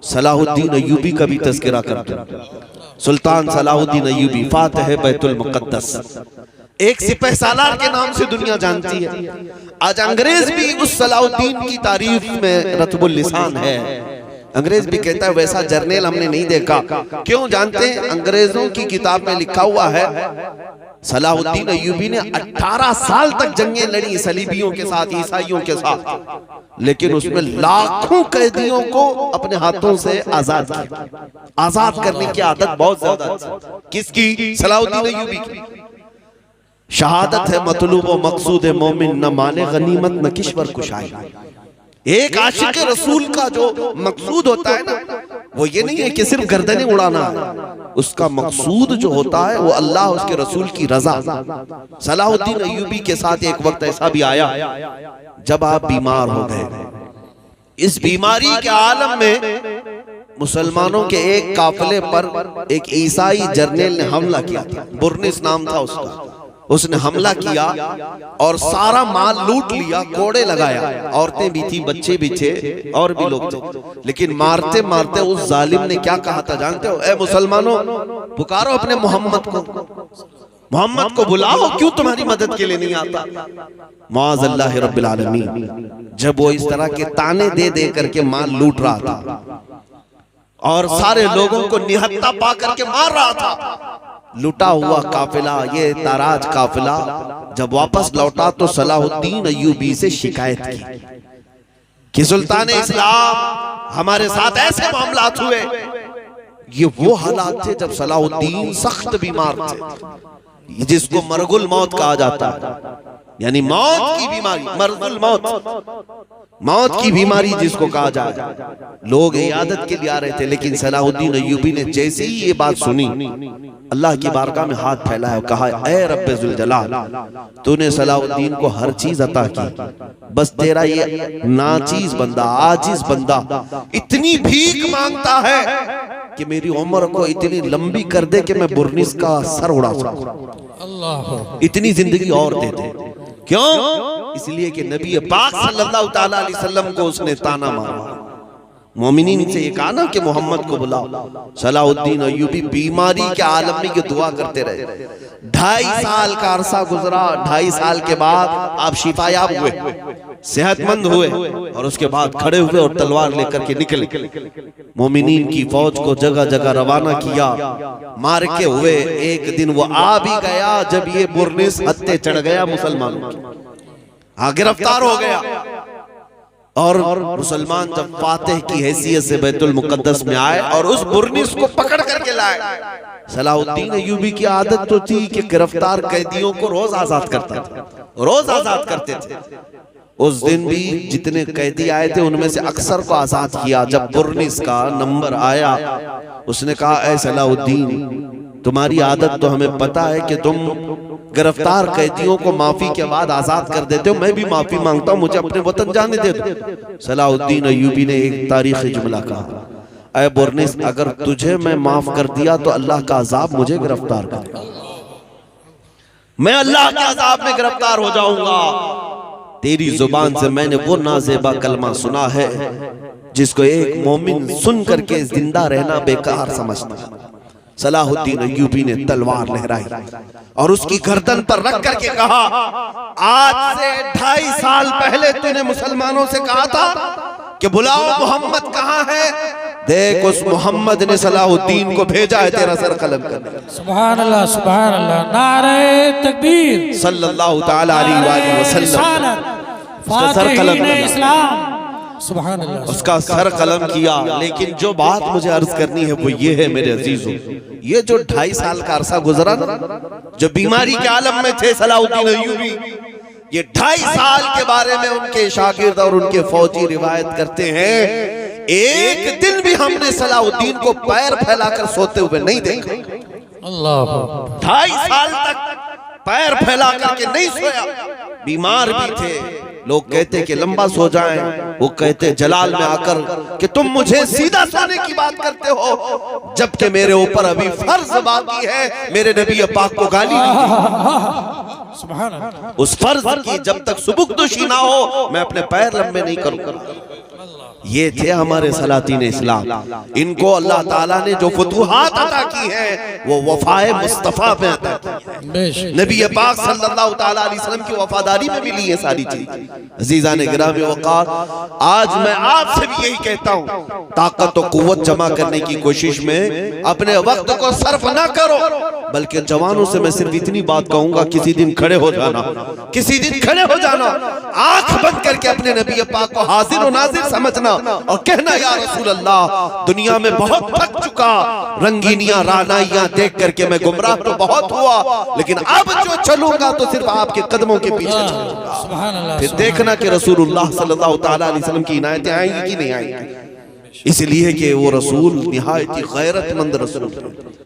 Salahuddin Ayyubi का भी तज़किरा करते हैं। सुल्तान सलाहुद्दीन अय्यूबी फातिह बैतुल मुक़द्दस, एक सिपह सालार के नाम से दुनिया जानती है। आज अंग्रेज भी उस सलाहुद्दीन की तारीफ में रत्बुल लिसान है। अंग्रेज भी कहता है वैसा जर्नल हमने नहीं देखा। क्यों जानते हैं? अंग्रेजों की किताब में लिखा हुआ है सलाहुद्दीन अय्यूबी ने 18 साल तक जंगें लड़ी सलीबियों के साथ, ईसाइयों के साथ, लेकिन उसमें लाखों कैदियों को अपने हाथों से आजाद किया। आजाद करने की आदत बहुत ज्यादा किसकी? सलाहुद्दीन अय्यूबी की। शहादत है मतलूब व मकसूद मोमिन, न माने गनीमत न किश्वर कुशाई। एक आशिक रसूल का जो मकसूद होता है ना, वो ये नहीं है कि सिर्फ गर्दनें उड़ाना है। उसका मकसूद जो होता है वो अल्लाह, उसके रसूल की रजा। सलाहुद्दीन अय्यूबी के साथ एक वक्त ऐसा भी आया जब आप बीमार हो गए। इस बीमारी के आलम में मुसलमानों के एक काफिले पर एक ईसाई जर्नल ने हमला किया था। बुरनिस नाम था उसका। उसने हमला किया और सारा माल लूट लिया, कोड़े लगाया। औरतें भी थी, बच्चे भी थे और भी लोग थे। लेकिन मारते मारते उस जालिम ने क्या कहा था जानते हो? ए मुसलमानों, पुकारो अपने मोहम्मद को, मोहम्मद को बुलाओ, क्यों तुम्हारी मदद के लिए नहीं आता? माअज़ल्लाह रब्बिल आलमीन। जब वो इस तरह के ताने दे दे करके माल लूट रहा था और सारे लोगों को निहत्ता पा करके मार रहा था, लुटा हुआ काफिला, ये ताराज काफिला जब वापस लौटा तो सलाहुद्दीन अय्यूबी से शिकायत की कि सुल्तान इस्लाम हमारे साथ ऐसे मामलात हुए। ये वो हालात थे जब सलाहुद्दीन सख्त बीमार थे, जिसको मरगुल मौत कहा जाता है, यानी मौत की बीमारी, मरगुल मौत, मौत की बीमारी जिसको कहा जाए। लोग इयादत के लिए आ रहे थे, लेकिन सलाहुद्दीन अय्यूबी ने जैसे ही ये बात सुनी, अल्लाह की बारगाह में हाथ फैलाया, कहा ऐ रब्बे जुल जलाल, तूने सलाहुद्दीन को हर चीज अता की, बस तेरा ये नाचीज बंदा, आजिज बंदा इतनी भीख मांगता है कि मेरी उम्र को इतनी लंबी कर दे कि मैं बुरनिस का सर उड़ा सकूं, इतनी जिंदगी और दे दे। क्यों? इसलिए कि नबी पाक सल्लल्लाहु ताला अलैहि वसल्लम को उसने ताना मारा। मोमिनीन से ये कहा ना कि मोहम्मद को बुलाओ। सलाहुद्दीन अय्यूबी बीमारी के आलम में ये दुआ करते रहे। 2.5 साल का अरसा गुजरा। 2.5 साल के बाद आप शिफायाब हुए, सेहतमंद हुए, और उसके बाद खड़े हुए और तलवार लेकर के निकले। मोमिनीन की फौज को जगह जगह रवाना किया, मार के हुए। एक दिन वो आ भी गया जब ये बुरनिस हत्ते चढ़ गया मुसलमानों की, गिरफ्तार हो गया। और मुसलमान जब फातिह की हैसियत से बैतुल मुक़द्दस में आए और उस बुरनिस को पकड़ करके लाए। सलाहुद्दीन अय्यूबी की आदत तो थी कि गिरफ्तार कैदियों को रोज आजाद करता था, रोज आजाद करते थे। उस दिन भी जितने कैदी आए थे उनमें से अक्सर को आजाद किया। जब बुरनिस का नंबर आया, उसने कहा ऐ सलाहुद्दीन, तुम्हारी आदत तो हमें पता है कि तुम गिरफ्तार कैदियों को माफी के बाद आजाद कर देते हो, मैं भी माफी मांगता हूं, मुझे अपने वतन जाने दे दो। सलाहुद्दीन अय्यूबी ने एक तारीखी जुमला कहा, ऐ बुरनिस, अगर तुझे मैं माफ कर दिया तो अल्लाह का अजाब मुझे गिरफ्तार करेगा, मैं अल्लाह के अजाब में गिरफ्तार हो जाऊंगा। तेरी जुबान से मैंने वो नाजेबा कलमा सुना है जिसको एक मोमिन सुन करके जिंदा रहना बेकार समझता। सलाहुद्दीन अय्यूबी ने तलवार लहराई और उसकी गर्दन पर रख करके कहा, आज से 2.5 साल पहले तूने मुसलमानों से कहा था कि बुलाओ मोहम्मद कहाँ है। देख, उस मोहम्मद ने सलाहुद्दीन को भेजा है तेरा सर कलम करने। सुभान अल्लाह, सुभान अल्लाह, नारे तकबीर, सल्लल्लाहु ताला अलैहि वसल्लम, उसका सर कलम इस्लाम, सुभान अल्लाह, उसका सर कलम किया। लेकिन जो बात मुझे अर्ज करनी है वो ये है मेरे अजीजों, ये जो 2.5 साल का अरसा गुजरा ना, जो बीमारी के आलम में थे सलाहुद्दीन अय्यूबी, ये 2.5 साल के बारे में उनके शागिर्द और उनके फौजी रिवायत करते हैं, एक दिन भी हमने सलाहुद्दीन को पैर फैलाकर सोते हुए नहीं देखा। अल्लाह, 2.5 साल तक पैर फैला करके नहीं सोया। बीमार भी थे, लोग कहते कि लंबा सो जाएं, वो कहते जलाल में आकर कि तुम मुझे सीधा सोने की बात करते हो, जबकि मेरे ऊपर अभी फर्ज बाकी है। मेरे नबी पाक को गाली दी, सुभान अल्लाह। उस फर्ज की जब तक सुबुकदोशी ना हो मैं अपने पैर लंबे नहीं करूंगा। ये थे हमारे सलातीन इस्लाम। इनको अल्लाह ताला ने जो फतूहात अता की है वो वफाए मुस्तफा पे अता की है। नबी पाक सल्लल्लाहु ताला अलैहि वसल्लम की वफादारी में मिली है सारी चीज। अजीजान गिरामी वक़ार, आज मैं आपसे भी यही कहता हूँ, ताकत और कुव्वत जमा करने की कोशिश में अपने वक्त को सर्फ ना करो, बल्कि जवानों से मैं सिर्फ इतनी बात कहूंगा, किसी दिन खड़े हो जाना, किसी दिन खड़े हो जाना, आंख बंद करके अपने नबी पाक को हाजिर और नाजिर समझना और कहना, या रसूल अल्लाह, दुनिया में बहुत थक चुका, रंगीनियां रानाइयां देख करके मैं गुमराह तो बहुत हुआ, लेकिन अब जो चलूंगा तो सिर्फ आपके कदमों के पीछे चलूंगा। फिर देखना कि रसूलुल्लाह सल्लल्लाहु ताला अलैहि वसल्लम की इनायतें आएंगी कि नहीं आएंगी। इसलिए कि वो रसूल निहायत ही गैरतमंद रसूल।